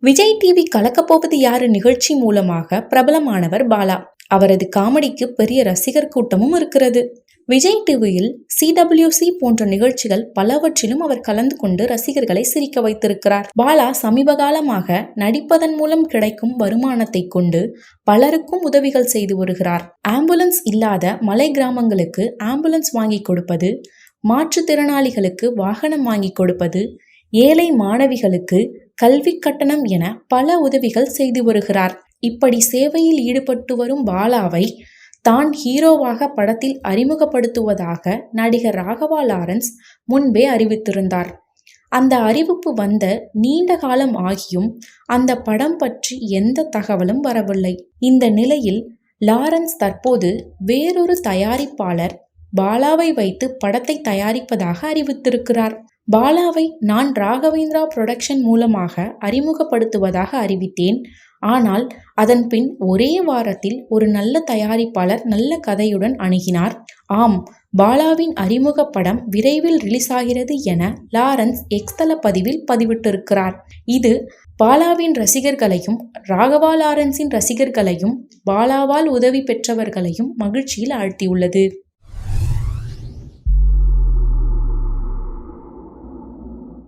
Vijay TV கலக்கப்போவது யாரு நிகழ்ச்சி மூலமாக பிரபலமானவர் பாலா. அவரது காமெடிக்கு பெரிய ரசிகர் கூட்டமும் இருக்கிறது. விஜய் டிவியில் CWC போன்ற நிகழ்ச்சிகள் பலவற்றிலும் அவர் கலந்து கொண்டு ரசிகர்களை சிரிக்க வைத்திருக்கிறார். பாலா சமீப காலமாக நடிப்பதன் மூலம் கிடைக்கும் வருமானத்தை கொண்டு பலருக்கும் உதவிகள் செய்து வருகிறார். ஆம்புலன்ஸ் இல்லாத மலை கிராமங்களுக்கு ஆம்புலன்ஸ் வாங்கி கொடுப்பது, மாற்றுத்திறனாளிகளுக்கு வாகனம் வாங்கி கொடுப்பது, ஏழை மாணவிகளுக்கு கல்வி கட்டணம் என பல உதவிகள் செய்து வருகிறார். இப்படி சேவையில் ஈடுபட்டு வரும் பாலாவை தான் ஹீரோவாக படத்தில் அறிமுகப்படுத்துவதாக நடிகர் ராகவா லாரன்ஸ் முன்பே அறிவித்திருந்தார். அந்த அறிவிப்பு வந்த நீண்ட காலம் ஆகியும் அந்த படம் பற்றி எந்த தகவலும் வரவில்லை. இந்த நிலையில் லாரன்ஸ் தற்போது வேறொரு தயாரிப்பாளர் பாலாவை வைத்து படத்தை தயாரிப்பதாக அறிவித்திருக்கிறார். பாலாவை நான் ராகவேந்திரா புரொடக்ஷன் மூலமாக அறிமுகப்படுத்துவதாக அறிவித்தேன். ஆனால் அதன் பின் ஒரே வாரத்தில் ஒரு நல்ல தயாரிப்பாளர் நல்ல கதையுடன் அணுகினார். ஆம், பாலாவின் அறிமுக படம் விரைவில் ரிலீஸ் ஆகிறது என லாரன்ஸ் எக்ஸ் தள பதிவில் பதிவிட்டிருக்கிறார். இது பாலாவின் ரசிகர்களையும் ராகவா லாரன்ஸின் ரசிகர்களையும் பாலாவால் உதவி பெற்றவர்களையும் மகிழ்ச்சியில் ஆழ்த்தியுள்ளது.